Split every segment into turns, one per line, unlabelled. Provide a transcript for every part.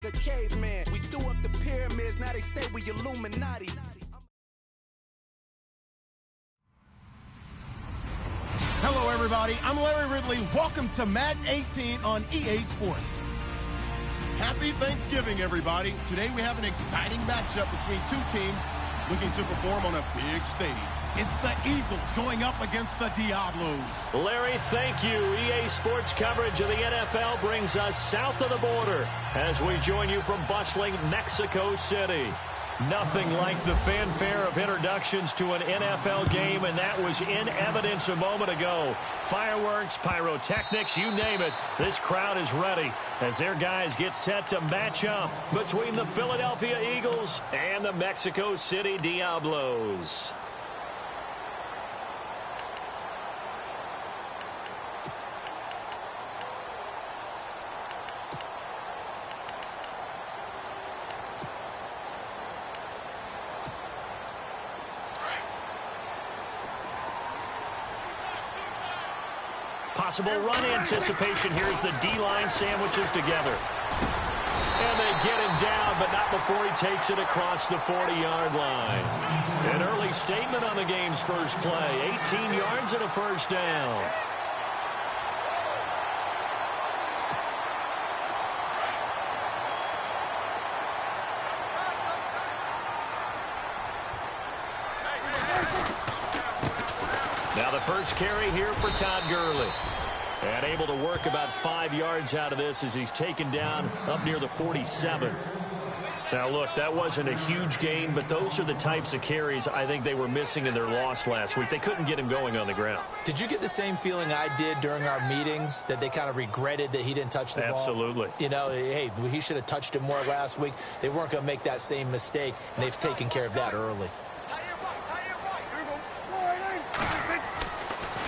a caveman. We threw up the pyramids, now they say we Illuminati.
Hello, everybody. I'm Larry Ridley. Welcome to Madden 18 on EA Sports. Happy Thanksgiving, everybody. Today we have an exciting matchup between two teams looking to perform on a big stadium. It's the Eagles going up against the Diablos.
Larry, thank you. EA Sports coverage of the NFL brings us south of the border as we join you from bustling Mexico City. Nothing like the fanfare of introductions to an NFL game, and that was in evidence a moment ago. Fireworks, pyrotechnics, you name it. This crowd is ready as their guys get set to match up between the Philadelphia Eagles and the Mexico City Diablos. Possible run anticipation here as the D-line sandwiches together. And they get him down, but not before he takes it across the 40-yard line. An early statement on the game's first play. 18 yards and a first down. Now the first carry here for Todd Gurley. And able to work about 5 yards out of this as he's taken down up near the 47. Now, look, that wasn't a huge gain, but those are the types of carries I think they were missing in their loss last week. They couldn't get him going on the ground.
Did you get the same feeling I did during our meetings, that they kind of regretted that he didn't touch the ball?
Absolutely.
You know, hey, he should have touched it more last week. They weren't going to make that same mistake, and they've taken care of that early.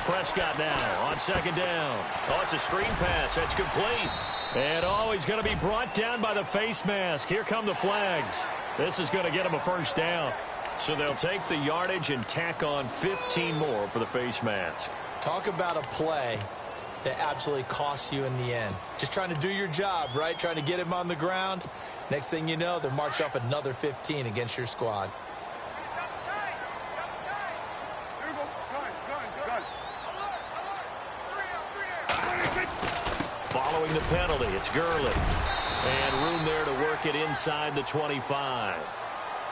Prescott now on second down. Oh, it's a screen pass. That's complete. And, oh, he's going to be brought down by the face mask. Here come the flags. This is going to get him a first down. So they'll take the yardage and tack on 15 more for the face mask.
Talk about a play that absolutely costs you in the end. Just trying to do your job, right? Trying to get him on the ground. Next thing you know, they're marching off another 15 against your squad.
Following the penalty, it's Gurley. And room there to work it inside the 25.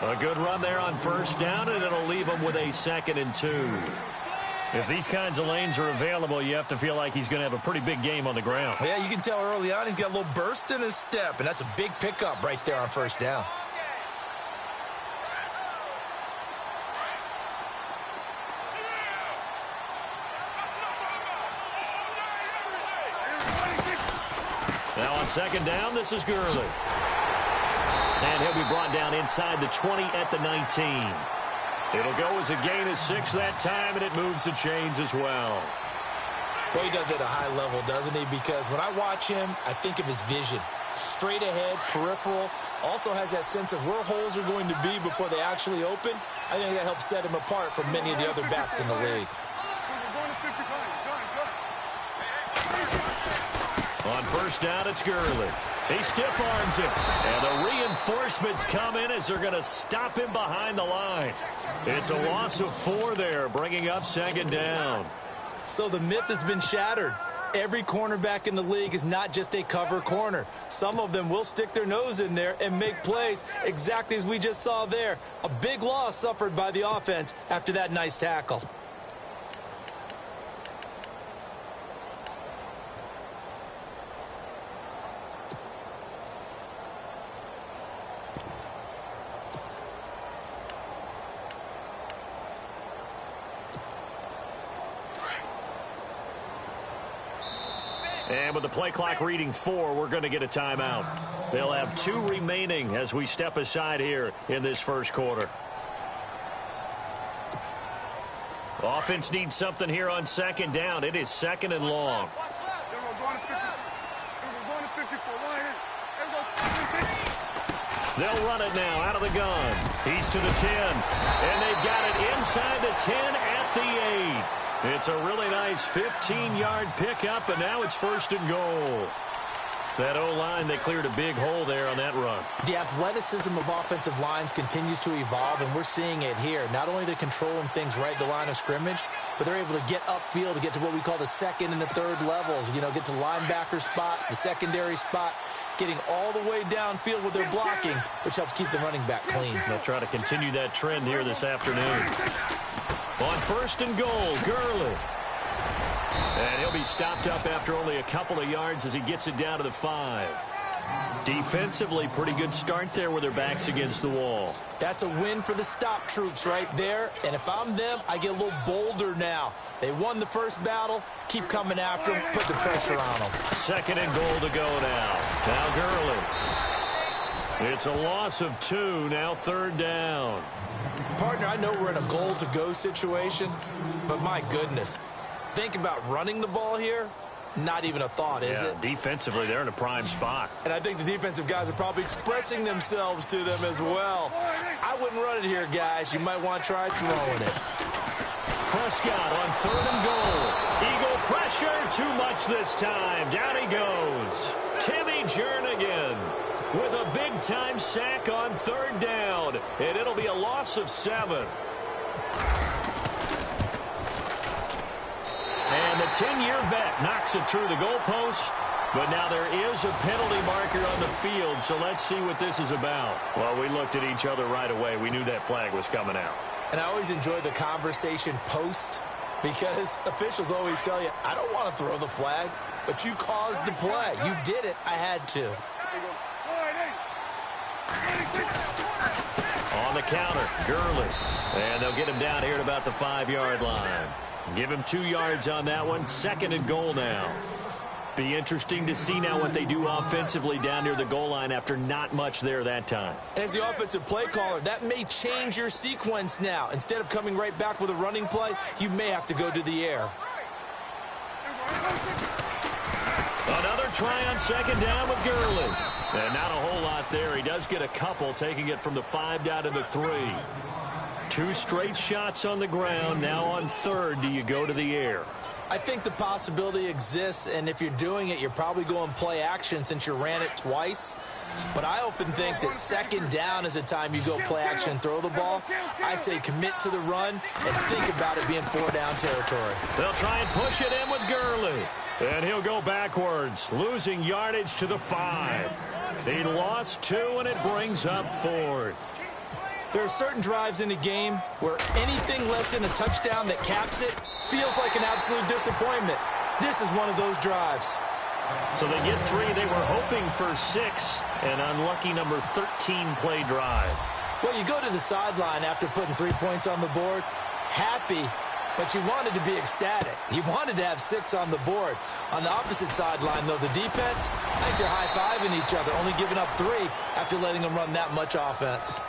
A good run there on first down, and it'll leave him with a 2nd and 2. If these kinds of lanes are available, you have to feel like he's going to have a pretty big game on the ground.
Yeah, you can tell early on he's got a little burst in his step, and that's a big pickup right there on first down.
Now on second down, this is Gurley. And he'll be brought down inside the 20 at the 19. It'll go as a gain of 6 that time, and it moves the chains as well.
Boy, he does it at a high level, doesn't he? Because when I watch him, I think of his vision. Straight ahead, peripheral. Also has that sense of where holes are going to be before they actually open. I think that helps set him apart from many of the other backs in the league.
On first down, it's Gurley. He stiff-arms him. And the reinforcements come in as they're going to stop him behind the line. It's a loss of 4 there, bringing up second down.
So the myth has been shattered. Every cornerback in the league is not just a cover corner. Some of them will stick their nose in there and make plays exactly as we just saw there. A big loss suffered by the offense after that nice tackle.
And with the play clock reading 4, we're going to get a timeout. They'll have 2 remaining as we step aside here in this first quarter. Offense needs something here on second down. It is 2nd and long. They'll run it now out of the gun. He's to the 10. And they've got it inside the 10 at the 8. It's a really nice 15-yard pickup, and now it's 1st and goal. That O-line, they cleared a big hole there on that run.
The athleticism of offensive lines continues to evolve, and we're seeing it here. Not only are they controlling things right at the line of scrimmage, but they're able to get upfield to get to what we call the second and the third levels. You know, get to linebacker spot, the secondary spot, getting all the way downfield with their blocking, which helps keep the running back clean.
They'll try to continue that trend here this afternoon. On first and goal, Gurley. And he'll be stopped up after only a couple of yards as he gets it down to the 5. Defensively, pretty good start there with their backs against the wall.
That's a win for the stop troops right there. And if I'm them, I get a little bolder now. They won the first battle. Keep coming after them. Put the pressure on them.
Second and goal to go now. Now Gurley. It's a loss of 2. Now third down.
Partner, I know we're in a goal-to-go situation, but my goodness. Think about running the ball here. Not even a thought, is it?
Defensively, they're in a prime spot.
And I think the defensive guys are probably expressing themselves to them as well. I wouldn't run it here, guys. You might want to try throwing it.
Prescott on third and goal. Eagle pressure, too much this time. Down he goes. Timmy Jernigan with a big-time sack on third down. And it'll be a loss of 7. And the 10-year vet knocks it through the goalpost. But now there is a penalty marker on the field, so let's see what this is about. Well, we looked at each other right away. We knew that flag was coming out.
And I always enjoy the conversation post because officials always tell you, I don't want to throw the flag, but you caused the play. You did it. I had to.
On the counter, Gurley. And they'll get him down here at about the 5-yard line. Give him 2 yards on that one. Second and goal now. Be interesting to see now what they do offensively down near the goal line after not much there that time.
As the offensive play caller, that may change your sequence now. Instead of coming right back with a running play, you may have to go to the air.
Another try on second down with Gurley. And not a whole lot there. He does get a couple, taking it from the 5 down to the 3. 2 straight shots on the ground. Now on third, do you go to the air?
I think the possibility exists, and if you're doing it, you're probably going play action since you ran it twice. But I often think that second down is a time you go play action and throw the ball. I say commit to the run and think about it being 4-down territory.
They'll try and push it in with Gurley. And he'll go backwards, losing yardage to the 5. He lost 2, and it brings up 4th.
There are certain drives in a game where anything less than a touchdown that caps it feels like an absolute disappointment. This is one of those drives.
So they get 3. They were hoping for 6. An unlucky number 13 play drive.
Well, you go to the sideline after putting 3 points on the board, happy, but you wanted to be ecstatic. You wanted to have 6 on the board. On the opposite sideline, though, the defense, I think they're high-fiving each other, only giving up 3 after letting them run that much offense.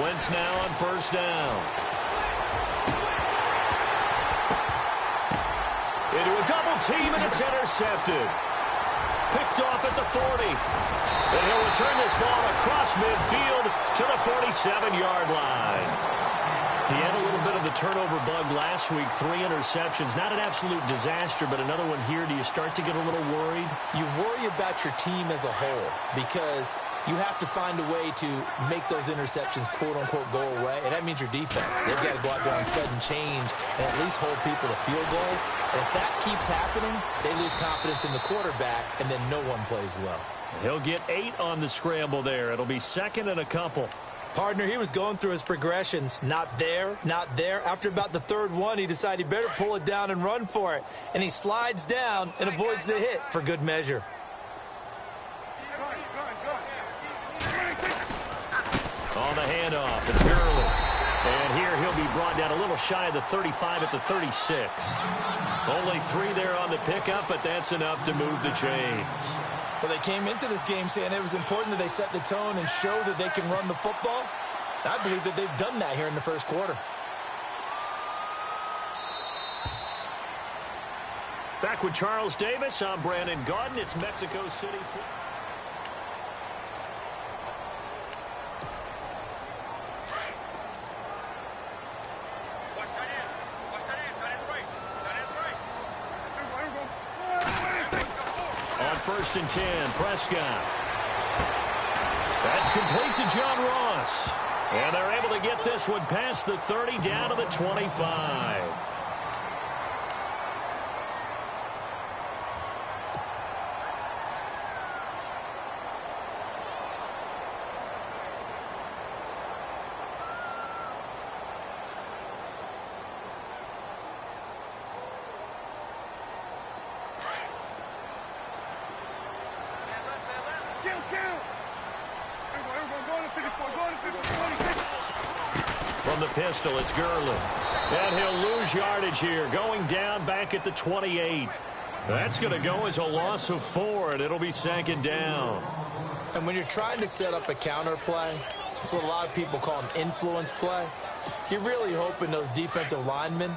Wentz now on first down. Into a double team, and it's intercepted. Picked off at the 40. And he'll return this ball across midfield to the 47-yard line. He had a little bit of the turnover bug last week, 3 interceptions. Not an absolute disaster, but another one here. Do you start to get a little worried?
You worry about your team as a whole because you have to find a way to make those interceptions, quote-unquote, go away. And that means your defense. They've got to go out there on sudden change and at least hold people to field goals. And if that keeps happening, they lose confidence in the quarterback, and then no one plays well.
He'll get 8 on the scramble there. It'll be second and a couple.
Partner, he was going through his progressions. Not there, not there. After about the 3rd one, he decided he better pull it down and run for it. And he slides down and avoids the hit for good measure.
On the handoff, it's Gurley. And here he'll be brought down a little shy of the 35 at the 36. Only 3 there on the pickup, but that's enough to move the chains.
Well, they came into this game saying it was important that they set the tone and show that they can run the football. I believe that they've done that here in the first quarter.
Back with Charles Davis, I'm Brandon Gaudin. It's Mexico City. On 1st and 10, Prescott. That's complete to John Ross. And they're able to get this one past the 30 down to the 25. From the pistol, it's Gurley. And he'll lose yardage here, going down back at the 28. That's going to go as a loss of 4, and it'll be 2nd down.
And when you're trying to set up a counter play, it's what a lot of people call an influence play. You're really hoping those defensive linemen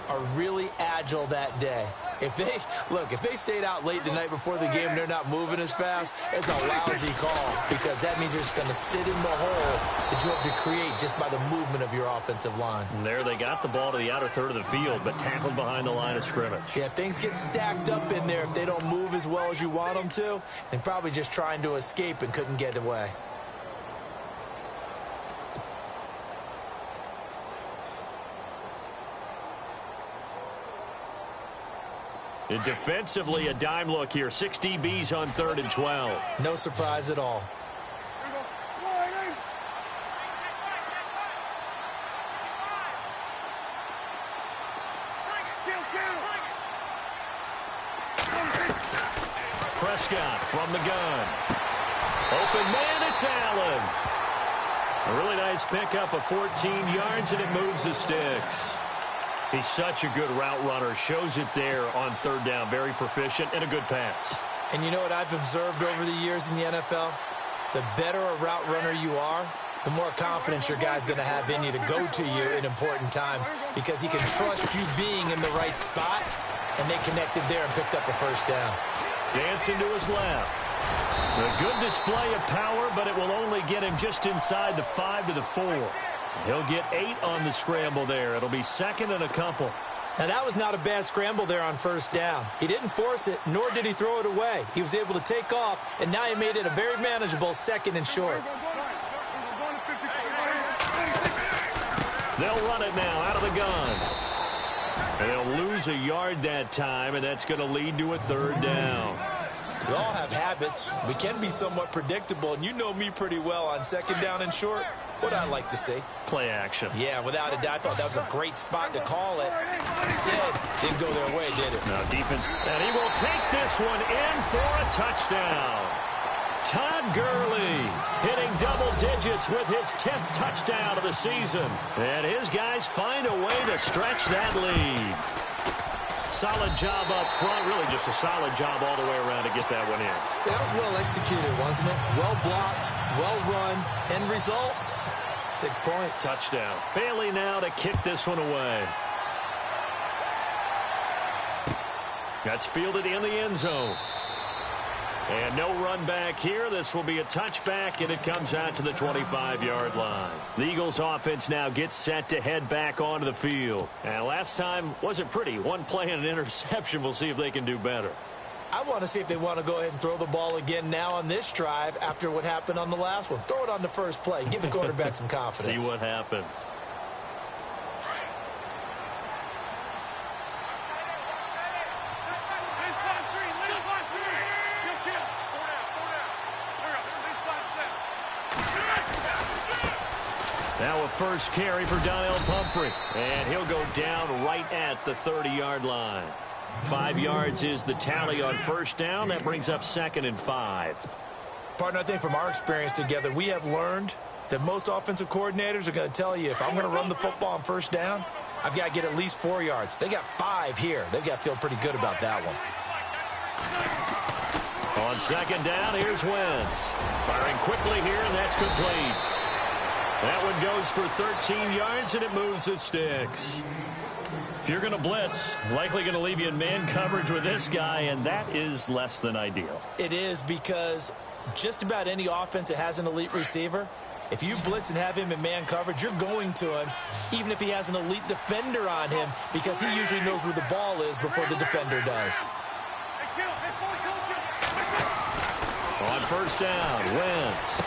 are really agile that day. If they stayed out late the night before the game and they're not moving as fast, it's a lousy call because that means they're just going to sit in the hole that you have to create just by the movement of your offensive line.
And there they got the ball to the outer third of the field, but tackled behind the line of scrimmage.
Yeah, things get stacked up in there if they don't move as well as you want them to, and probably just trying to escape and couldn't get away.
And defensively, a dime look here. 6 DBs on 3rd and 12.
No surprise at all.
Prescott from the gun. Open man, it's Allen. A really nice pickup of 14 yards, and it moves the sticks. He's such a good route runner. Shows it there on 3rd down. Very proficient and a good pass.
And you know what I've observed over the years in the NFL? The better a route runner you are, the more confidence your guy's going to have in you to go to you in important times because he can trust you being in the right spot, and they connected there and picked up a 1st down.
Dancing to his left. A good display of power, but it will only get him just inside the 5 to the 4. He'll get 8 on the scramble there. It'll be 2nd and a couple.
Now, that was not a bad scramble there on 1st down. He didn't force it, nor did he throw it away. He was able to take off, and now he made it a very manageable 2nd and short.
They'll run it now out of the gun. And they'll lose a yard that time, and that's going to lead to a 3rd down.
We all have habits. We can be somewhat predictable, and you know me pretty well on 2nd down and short. What I'd like to see.
Play action.
Yeah, without a doubt. I thought that was a great spot to call it. Instead, didn't go their way, did it?
No, defense. And he will take this one in for a touchdown. Todd Gurley hitting double digits with his 10th touchdown of the season. And his guys find a way to stretch that lead. Solid job up front. Really just a solid job all the way around to get that one in.
That was well executed, wasn't it? Well blocked, well run. End result, 6 points.
Touchdown. Bailey now to kick this one away. That's fielded in the end zone. And no run back here. This will be a touchback, and it comes out to the 25-yard line. The Eagles offense now gets set to head back onto the field. And last time wasn't pretty. One play and an interception. We'll see if they can do better.
I want to see if they want to go ahead and throw the ball again now on this drive after what happened on the last one. Throw it on the first play. Give the quarterback some confidence.
See what happens. Now a first carry for Donnell Pumphrey. And he'll go down right at the 30-yard line. 5 yards is the tally on 1st down. That brings up 2nd and 5.
Partner, I think from our experience together, we have learned that most offensive coordinators are going to tell you, if I'm going to run the football on 1st down, I've got to get at least 4 yards. They got 5 here. They've got to feel pretty good about that one.
On second down, here's Wentz. Firing quickly here, and that's complete. That one goes for 13 yards, and it moves the sticks. If you're going to blitz, likely going to leave you in man coverage with this guy, and that is less than ideal.
It is, because just about any offense that has an elite receiver, if you blitz and have him in man coverage, you're going to him, even if he has an elite defender on him, because he usually knows where the ball is before the defender does.
On first down, Wentz.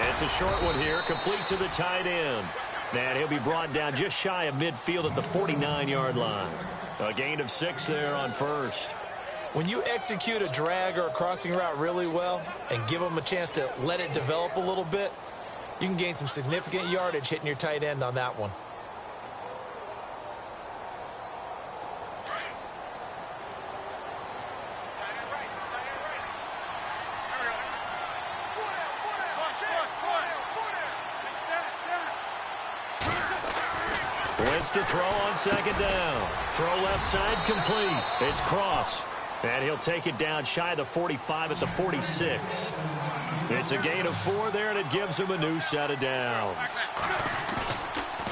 It's a short one here, complete to the tight end. And he'll be brought down just shy of midfield at the 49-yard line. A gain of 6 there on first.
When you execute a drag or a crossing route really well and give them a chance to let it develop a little bit, you can gain some significant yardage hitting your tight end on that one.
Wentz to throw on second down. Throw left side complete. It's Cross. And he'll take it down shy of the 45 at the 46. It's a gain of 4 there, and it gives him a new set of downs.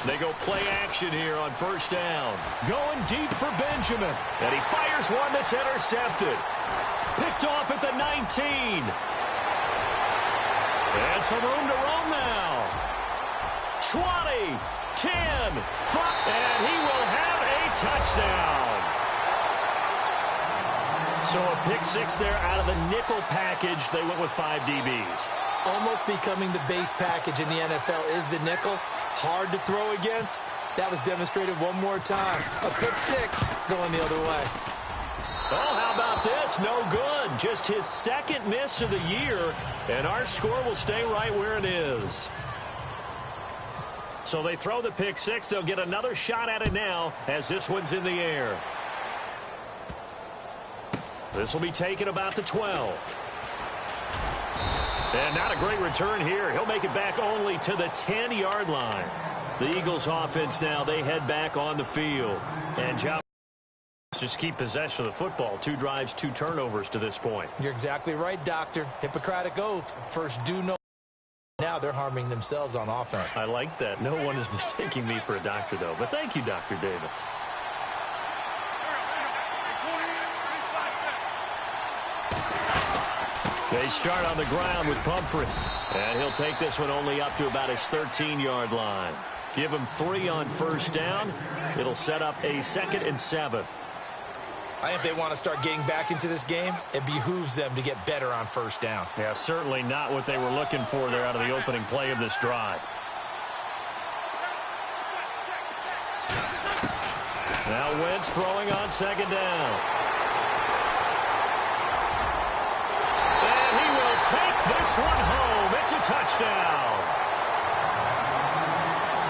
They go play action here on first down. Going deep for Benjamin. And he fires one that's intercepted. Picked off at the 19. And some room to roam now. 20. 10, 5, and he will have a touchdown. So a pick 6 there out of the nickel package. They went with 5 DBs.
Almost becoming the base package in the NFL is the nickel. Hard to throw against. That was demonstrated one more time. A pick 6 going the other way.
Oh, how about this? No good. Just his second miss of the year, and our score will stay right where it is. So they throw the pick 6. They'll get another shot at it now as this one's in the air. This will be taken about the 12. And not a great return here. He'll make it back only to the 10-yard line. The Eagles offense now, they head back on the field. And job just keep possession of the football. 2 drives, 2 turnovers to this point.
You're exactly right, Doctor. Hippocratic oath. First do no. Now they're harming themselves on offense.
I like that. No one is mistaking me for a doctor, though. But thank you, Dr. Davis. They start on the ground with Pumphrey. And he'll take this one only up to about his 13-yard line. Give him 3 on first down. It'll set up a 2nd and 7.
I think if they want to start getting back into this game, it behooves them to get better on first down.
Yeah, certainly not what they were looking for there out of the opening play of this drive. Now Wentz throwing on second down. And he will take this one home. It's a touchdown.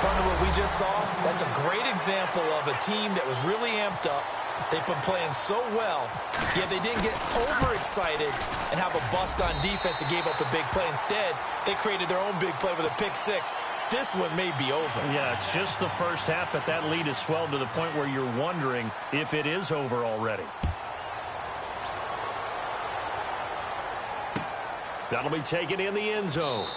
Partner, what we just saw, that's a great example of a team that was really amped up. They've been playing so well, yet they didn't get overexcited and have a bust on defense and gave up a big play. Instead, they created their own big play with a pick 6. This one may be over.
Yeah, it's just the first half, but that lead has swelled to the point where you're wondering if it is over already. That'll be taken in the end zone.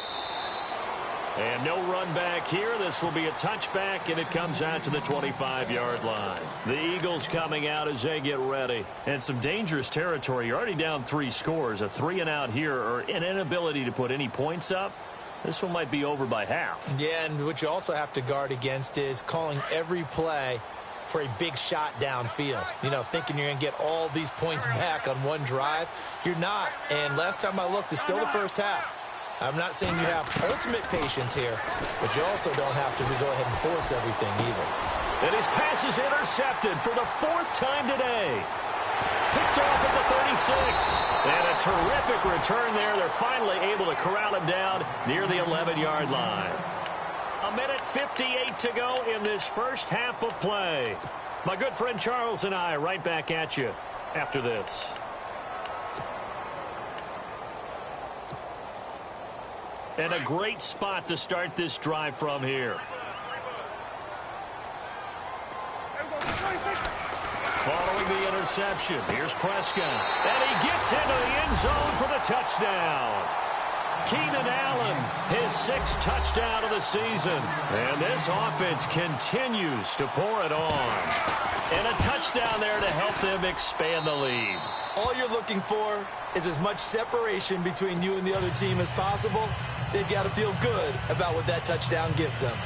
And no run back here. This will be a touchback, and it comes out to the 25-yard line. The Eagles coming out as they get ready. And some dangerous territory. You're already down 3 scores. A 3-and-out here, or an inability to put any points up. This one might be over by half.
Yeah, and what you also have to guard against is calling every play for a big shot downfield. You know, thinking you're going to get all these points back on one drive. You're not. And last time I looked, it's still the first half. I'm not saying you have ultimate patience here, but you also don't have to go ahead and force everything either.
And his pass is intercepted for the 4th time today. Picked off at the 36. And a terrific return there. They're finally able to corral him down near the 11-yard line. 1:58 to go in this first half of play. My good friend Charles and I right back at you after this. And a great spot to start this drive from here. Following the interception, here's Prescott. And he gets into the end zone for the touchdown. Keenan Allen, his 6th touchdown of the season. And this offense continues to pour it on. And a touchdown there to help them expand the lead.
All you're looking for is as much separation between you and the other team as possible. They've got to feel good about what that touchdown gives them.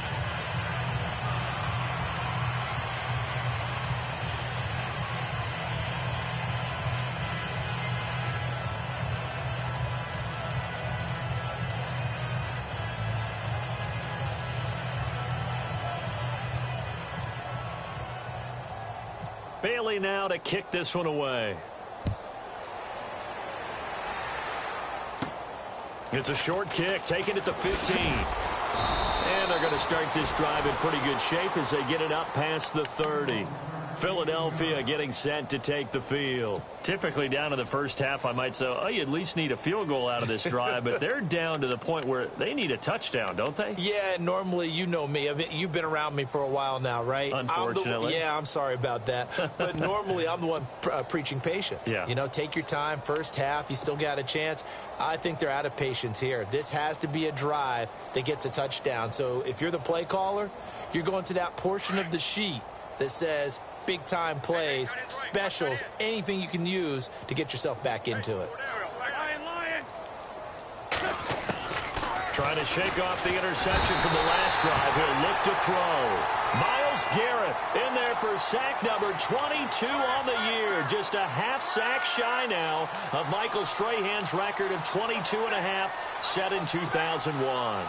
Bailey now to kick this one away. It's a short kick, taking it to 15. And they're going to start this drive in pretty good shape as they get it up past the 30. Philadelphia getting set to take the field. Typically down in the first half, I might say, oh, you at least need a field goal out of this drive, but they're down to the point where they need a touchdown, don't they?
Yeah, normally, you know me. I mean, you've been around me for a while now, right?
Unfortunately.
I'm sorry about that. But normally, I'm the one preaching patience.
Yeah.
You know, take your time. First half, you still got a chance. I think they're out of patience here. This has to be a drive that gets a touchdown. So if you're the play caller, you're going to that portion of the sheet that says big-time plays, specials, anything you can use to get yourself back into it.
Trying to shake off the interception from the last drive. He'll look to throw. Myles Garrett in there for sack number 22 on the year. Just a half sack shy now of Michael Strahan's record of 22.5 set in 2001.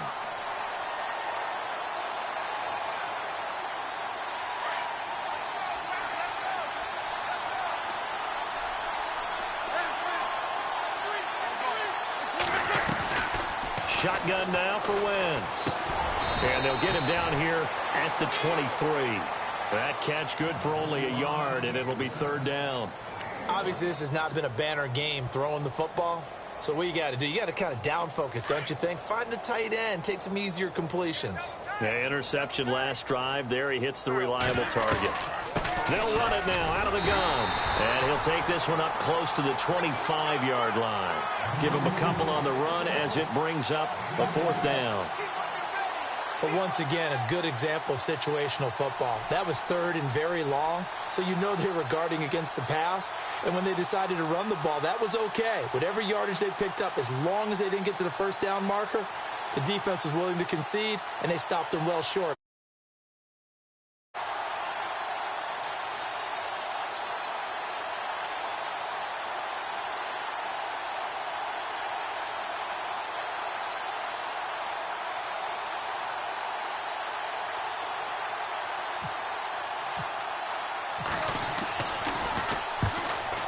Shotgun now for Wentz. And they'll get him down here at the 23. That catch good for only a yard, and it'll be 3rd down.
Obviously, this has not been a banner game throwing the football. So what you got to do, you got to kind of down focus, don't you think? Find the tight end, take some easier completions.
Yeah, interception last drive. There he hits the reliable target. They'll run it now out of the gun. And he'll take this one up close to the 25-yard line. Give him a couple on the run as it brings up a 4th down.
But once again, a good example of situational football. That was 3rd and very long, so you know they were guarding against the pass. And when they decided to run the ball, that was okay. Whatever yardage they picked up, as long as they didn't get to the 1st down marker, the defense was willing to concede, and they stopped them well short.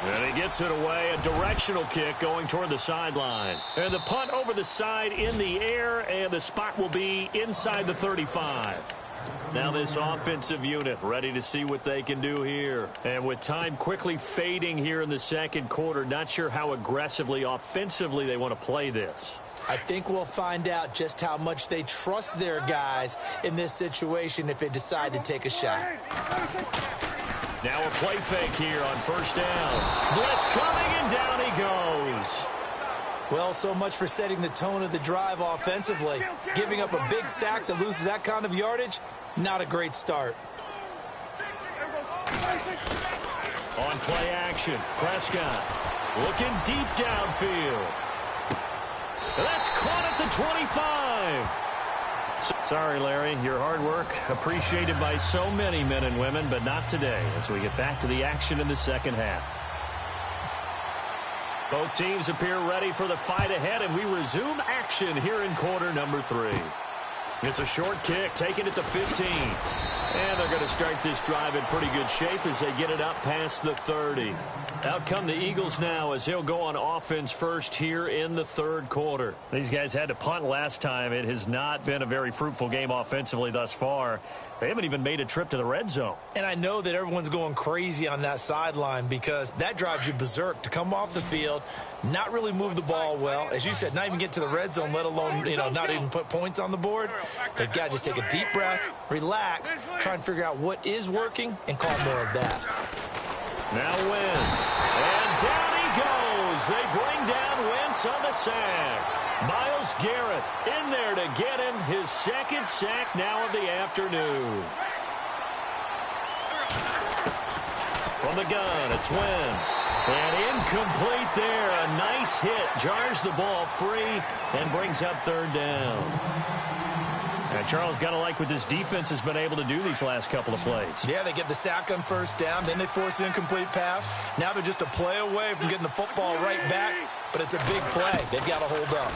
And he gets it away, a directional kick going toward the sideline. And the punt over the side in the air, and the spot will be inside the 35. Now this offensive unit ready to see what they can do here. And with time quickly fading here in the 2nd quarter, not sure how aggressively, offensively they want to play this.
I think we'll find out just how much they trust their guys in this situation if they decide to take a shot.
Now a play fake here on 1st down. Blitz coming, and down he goes.
Well, so much for setting the tone of the drive offensively. Giving up a big sack that loses that kind of yardage, not a great start.
On play action, Prescott looking deep downfield. That's caught at the 25. Sorry, Larry, your hard work appreciated by so many men and women, but not today as we get back to the action in the 2nd half. Both teams appear ready for the fight ahead, and we resume action here in quarter number 3. It's a short kick, taking it to 15. And they're going to start this drive in pretty good shape as they get it up past the 30. Out come the Eagles now as he'll go on offense first here in the 3rd quarter. These guys had to punt last time. It has not been a very fruitful game offensively thus far. They haven't even made a trip to the red zone.
And I know that everyone's going crazy on that sideline because that drives you berserk to come off the field, not really move the ball well. As you said, not even get to the red zone, let alone, not even put points on the board. They've got to just take a deep breath, relax, try and figure out what is working, and call more of that.
Now Wentz. And down he goes. They bring down Wentz on the sack. Myles Garrett in there to get him his second sack now of the afternoon. From the gun, it's Wentz. And incomplete there. A nice hit. Jars the ball free and brings up third down. And Charles, got to like what this defense has been able to do these last couple of plays.
Yeah, they get the sack on first down, then they force an incomplete pass. Now they're just a play away from getting the football right back, but it's a big play. They've got to hold up.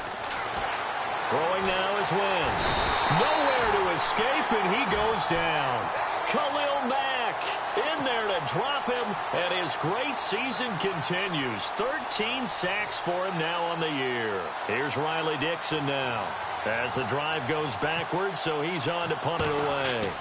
Throwing now is Wentz. Nowhere to escape, and he goes down. Khalil Mack in there to drop him, and his great season continues. 13 sacks for him now on the year. Here's Riley Dixon now, as the drive goes backwards, so he's on to punt it away.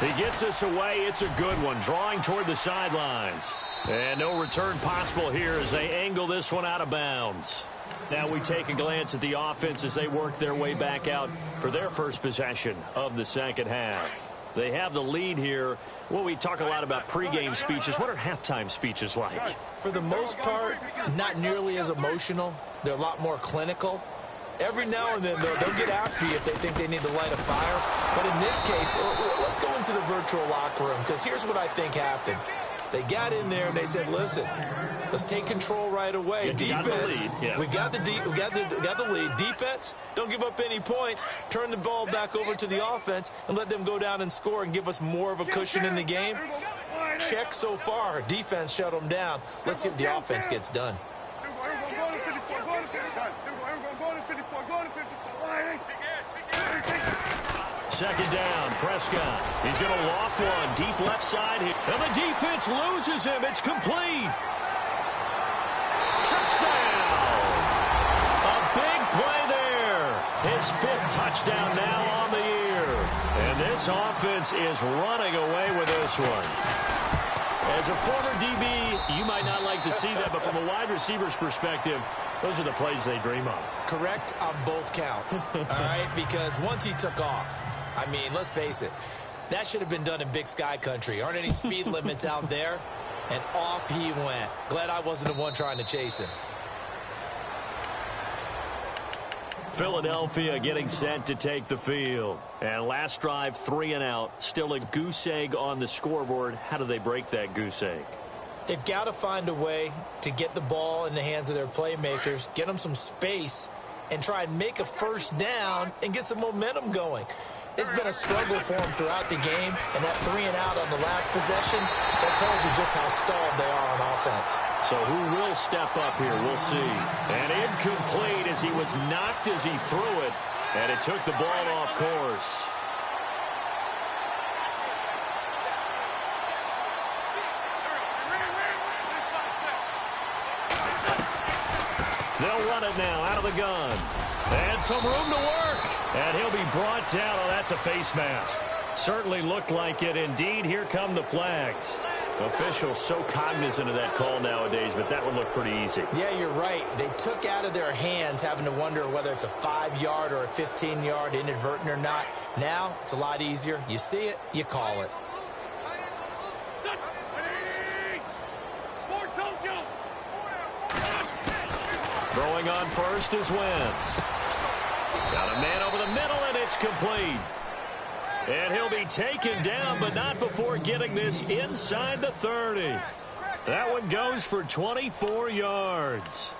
He gets us away. It's a good one, drawing toward the sidelines. And no return possible here as they angle this one out of bounds. Now we take a glance at the offense as they work their way back out for their first possession of the second half. They have the lead here. Well, we talk a lot about pregame speeches. What are halftime speeches like?
For the most part, not nearly as emotional. They're a lot more clinical. Every now and then, they'll get after you if they think they need to light a fire. But in this case, let's go into the virtual locker room, because here's what I think happened. They got in there and they said, listen, let's take control right away. Defense, we got the lead. Defense, don't give up any points. Turn the ball back over to the offense and let them go down and score and give us more of a cushion in the game. Check so far. Defense shut them down. Let's see if the offense gets done.
Second down, Prescott. He's going to loft one deep left side here. And the defense loses him. It's complete. Touchdown. A big play there. His fifth touchdown now on the year. And this offense is running away with this one. As a former DB, you might not like to see that, but from a wide receiver's perspective, those are the plays they dream of.
Correct on both counts, all right? Because once he took off, I mean, let's face it, that should have been done in Big Sky country. Aren't any speed limits out there? And off he went. Glad I wasn't the one trying to chase him.
Philadelphia getting set to take the field. And last drive, 3 and out. Still a goose egg on the scoreboard. How do they break that goose egg?
They've got to find a way to get the ball in the hands of their playmakers, get them some space, and try and make a first down and get some momentum going. It's been a struggle for them throughout the game, and that 3 and out on the last possession, that tells you just how stalled they are on offense.
So who will step up here? We'll see. And incomplete as he was knocked as he threw it, and it took the ball off course. They'll run it now out of the gun. And some room to work. And he'll be brought down. Oh, that's a face mask. Certainly looked like it. Indeed, here come the flags. Officials so cognizant of that call nowadays, but that would look pretty easy.
Yeah, you're right. They took out of their hands having to wonder whether it's a 5-yard or a 15-yard inadvertent or not. Now, it's a lot easier. You see it, you call it.
Throwing on first is Wentz. Got a man over the middle, and it's complete. And he'll be taken down, but not before getting this inside the 30. That one goes for 24 yards.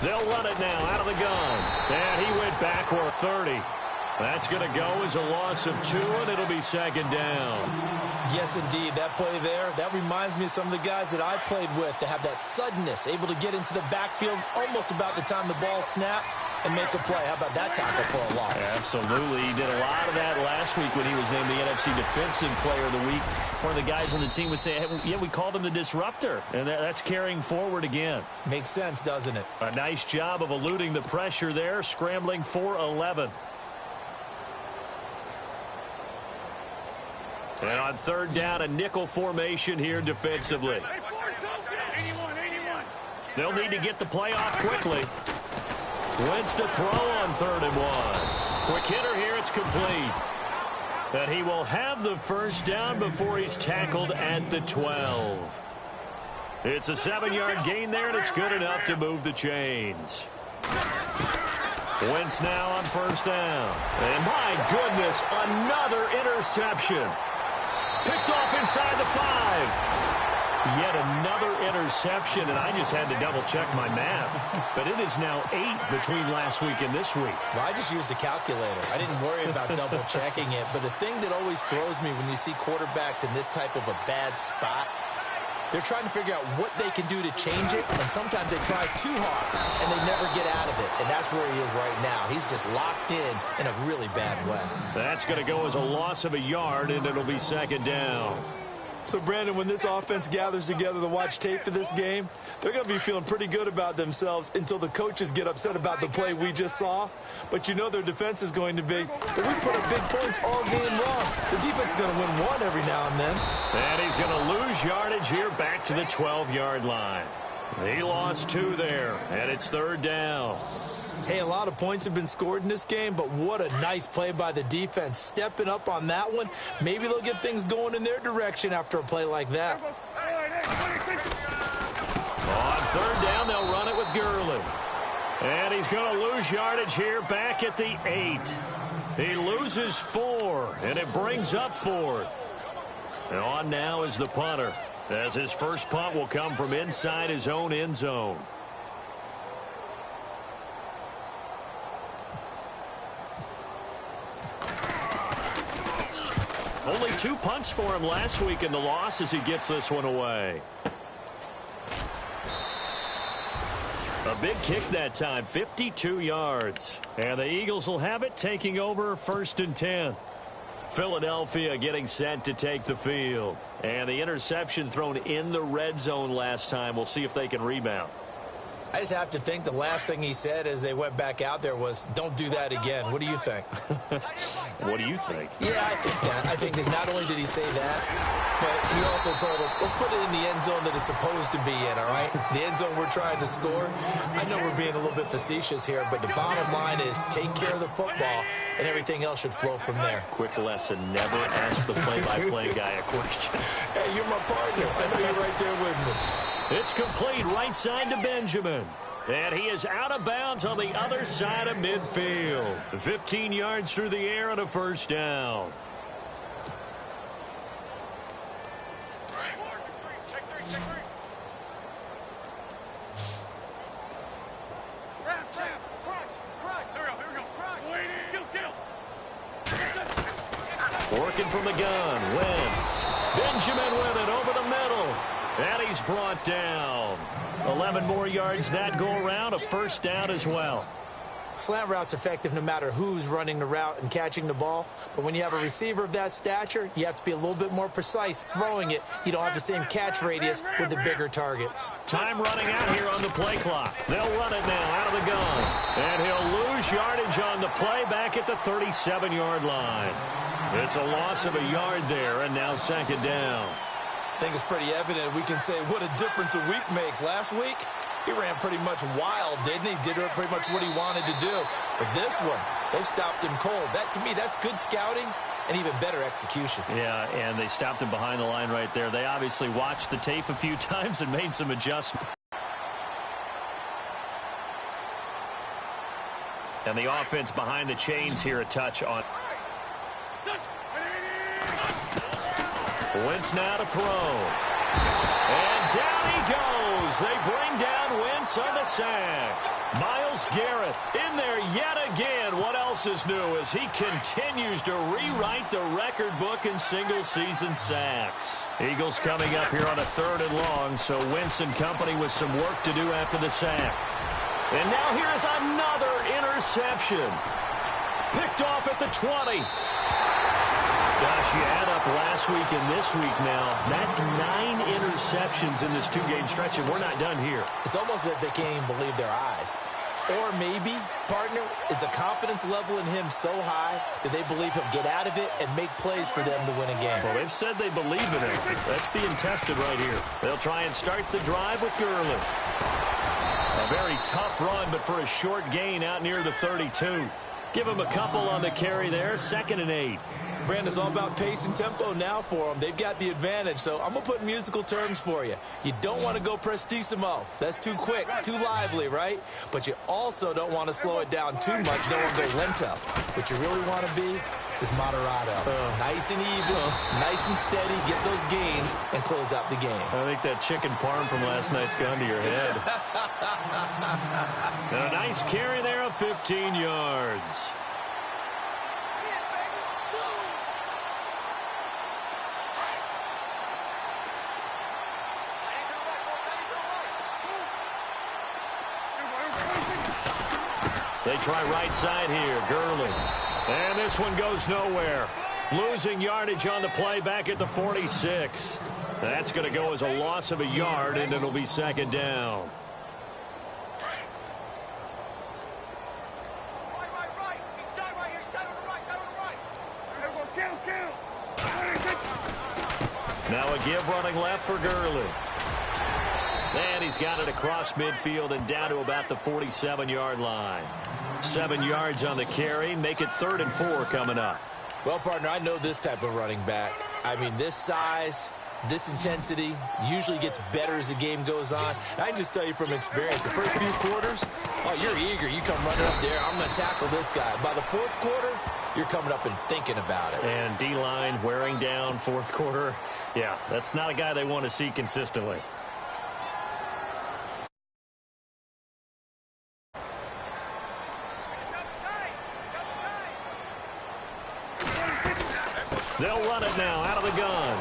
They'll run it now out of the gun. And he went backward 30. That's going to go as a loss of 2, and it'll be second down.
Yes, indeed. That play there, that reminds me of some of the guys that I played with that have that suddenness, able to get into the backfield almost about the time the ball snapped and make a play. How about that tackle for a loss?
Absolutely. He did a lot of that last week when he was named the NFC Defensive Player of the Week. One of the guys on the team was saying, hey, yeah, we called him the disruptor, and that's carrying forward again.
Makes sense, doesn't it?
A nice job of eluding the pressure there, scrambling for 11. And on third down, a nickel formation here defensively. They'll need to get the play off quickly. Wentz to throw on 3rd and 1. Quick hitter here, it's complete. And he will have the first down before he's tackled at the 12. It's a 7-yard gain there, and it's good enough to move the chains. Wentz now on first down. And my goodness, another interception. Picked off inside the 5. Yet another interception, and I just had to double-check my math. But it is now 8 between last week and this week.
Well, I just used a calculator. I didn't worry about double-checking it. But the thing that always throws me when you see quarterbacks in this type of a bad spot, they're trying to figure out what they can do to change it, and sometimes they try too hard, and they never get out of it. And that's where he is right now. He's just locked in a really bad way.
That's going to go as a loss of a yard, and it'll be 2nd down.
So, Brandon, when this offense gathers together to watch tape for this game, they're going to be feeling pretty good about themselves until the coaches get upset about the play we just saw. But you know their defense is going to be, but we put up big points all game long. The defense is going to win one every now and then.
And he's going to lose yardage here back to the 12-yard line. He lost 2 there, and it's 3rd down.
Hey, a lot of points have been scored in this game, but what a nice play by the defense. Stepping up on that one, maybe they'll get things going in their direction after a play like that.
On 3rd down, they'll run it with Gurley. And he's going to lose yardage here back at the 8. He loses 4, and it brings up 4th. And on now is the punter, as his first punt will come from inside his own end zone. Only 2 punts for him last week in the loss as he gets this one away. A big kick that time, 52 yards. And the Eagles will have it, taking over 1st and 10. Philadelphia getting set to take the field. And the interception thrown in the red zone last time. We'll see if they can rebound.
I just have to think the last thing he said as they went back out there was, don't do that again. What do you think?
What do you think?
Yeah, I think that. I think that not only did he say that, but he also told him, let's put it in the end zone that it's supposed to be in, all right? The end zone we're trying to score. I know we're being a little bit facetious here, but the bottom line is take care of the football, and everything else should flow from there.
Quick lesson, never ask the play-by-play guy a question.
Hey, you're my partner. I know you're right there with me.
It's complete right side to Benjamin. And he is out of bounds on the other side of midfield. 15 yards through the air and a first down. Working from the gun, Wentz. Benjamin with it over the middle. And he's brought down. 11 more yards that go around, a first down as well.
Slant route's effective no matter who's running the route and catching the ball. But when you have a receiver of that stature, you have to be a little bit more precise throwing it. You don't have the same catch radius with the bigger targets.
Time running out here on the play clock. They'll run it now out of the gun. And he'll lose yardage on the play back at the 37-yard line. It's a loss of a yard there, and now 2nd down.
I think it's pretty evident we can say what a difference a week makes. Last week, he ran pretty much wild, didn't he? Did pretty much what he wanted to do. But this one, they've stopped him cold. That, to me, that's good scouting and even better execution.
Yeah, and they stopped him behind the line right there. They obviously watched the tape a few times and made some adjustments. And the offense behind the chains here a touch on. Wentz now to throw. And down he goes. They bring down Wentz on the sack. Myles Garrett in there yet again. What else is new as he continues to rewrite the record book in single-season sacks. Eagles coming up here on a 3rd and long, so Wentz and company with some work to do after the sack. And now here's another interception. Picked off at the 20. Gosh, you add up last week and this week now. That's 9 interceptions in this 2-game stretch, and we're not done here.
It's almost as if they can't even believe their eyes. Or maybe, partner, is the confidence level in him so high that they believe he'll get out of it and make plays for them to win a game?
Well, they've said they believe in him. That's being tested right here. They'll try and start the drive with Gurley. A very tough run, but for a short gain out near the 32. Give him a couple on the carry there, 2nd and 8.
Brandon, it's all about pace and tempo now for them. They've got the advantage, so I'm going to put musical terms for you. You don't want to go prestissimo. That's too quick, too lively, right? But you also don't want to slow it down too much. You don't want to go lento. What you really want to be is moderato. Nice and even, nice and steady, get those gains, and close out the game.
I think that chicken parm from last night's gone to your head. And a nice carry there of 15 yards. They try right side here, Gurley. And this one goes nowhere. Losing yardage on the play back at the 46. That's going to go as a loss of a yard, and it'll be 2nd down. Now a give running left for Gurley. And he's got it across midfield and down to about the 47-yard line. 7 yards on the carry. Make it 3rd and 4 coming up.
Well, partner, I know this type of running back. I mean, this size, this intensity usually gets better as the game goes on. And I can just tell you from experience, the first few quarters, oh, you're eager. You come running up there. I'm going to tackle this guy. By the 4th quarter, you're coming up and thinking about it.
And D-line wearing down 4th quarter. Yeah, that's not a guy they want to see consistently. They'll run it now out of the gun.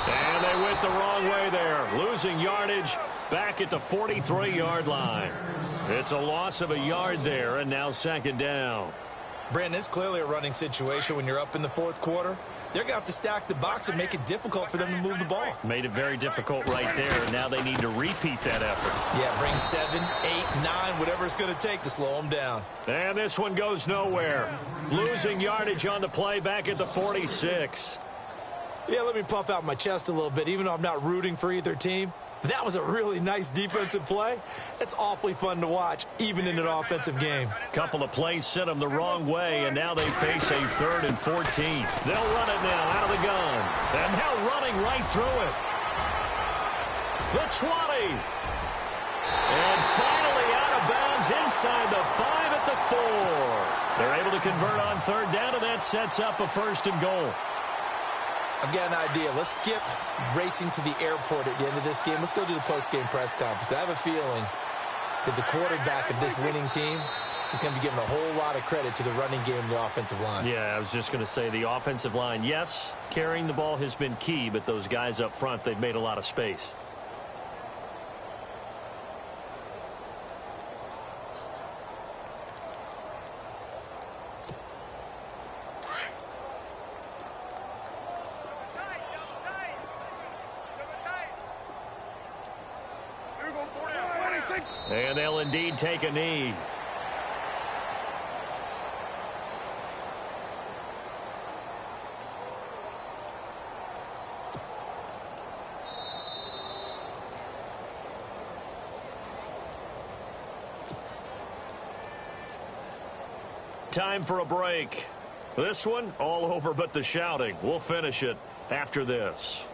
And they went the wrong way there. Losing yardage back at the 43-yard line. It's a loss of a yard there, and now 2nd down.
Brandon, it's clearly a running situation when you're up in the 4th quarter. They're going to have to stack the box and make it difficult for them to move the ball.
Made it very difficult right there. Now they need to repeat that effort.
Yeah, bring 7, 8, 9, whatever it's going to take to slow them down.
And this one goes nowhere. Losing yardage on the play back at the 46.
Yeah, let me puff out my chest a little bit, even though I'm not rooting for either team. That was a really nice defensive play. It's awfully fun to watch, even in an offensive game.
Couple of plays sent them the wrong way, and now they face a 3rd and 14. They'll run it now out of the gun. And now running right through it. The 20. And finally out of bounds inside the 5 at the 4. They're able to convert on 3rd down, and that sets up a 1st and goal.
I've got an idea. Let's skip racing to the airport at the end of this game. Let's go to the post-game press conference. I have a feeling that the quarterback of this winning team is going to be given a whole lot of credit to the running game and the offensive line.
Yeah, I was just going to say the offensive line, yes, carrying the ball has been key, but those guys up front, they've made a lot of space. And they'll indeed take a knee. Time for a break. This one all over but the shouting. We'll finish it after this.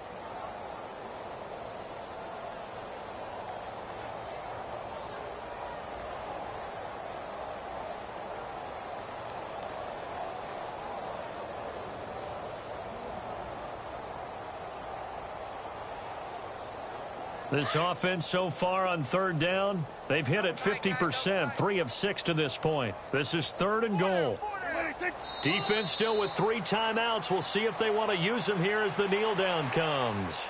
This offense so far on 3rd down, they've hit it 50%, 3 of 6 to this point. This is 3rd and goal. Defense still with 3 timeouts. We'll see if they want to use them here as the kneel down comes.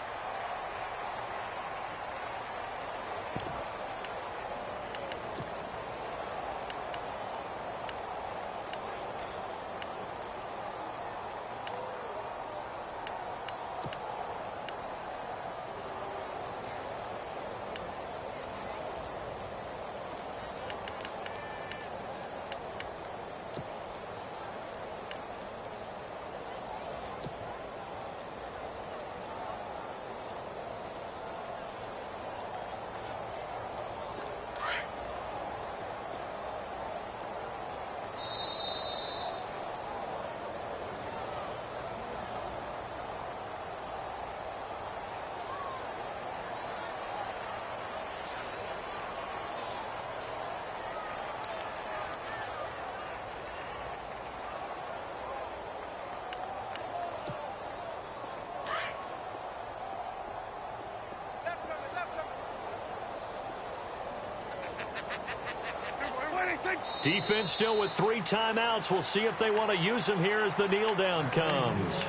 Defense still with 3 timeouts. We'll see if they want to use them here as the kneel down comes.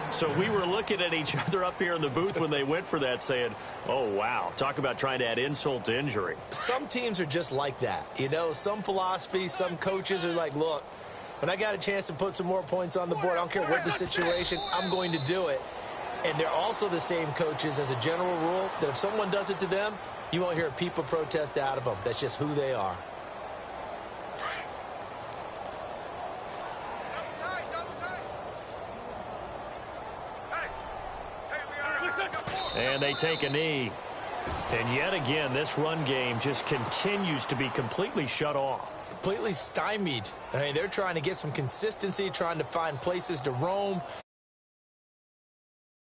So we were looking at each other up here in the booth when they went for that saying, oh, wow, talk about trying to add insult to injury.
Some teams are just like that. You know, some philosophies, some coaches are like, look, when I got a chance to put some more points on the board, I don't care what the situation, I'm going to do it. And they're also the same coaches as a general rule that if someone does it to them, you won't hear a peep of protest out of them. That's just who they are.
And they take a knee. And yet again, this run game just continues to be completely shut off.
Completely stymied. I mean, they're trying to get some consistency, trying to find places to roam.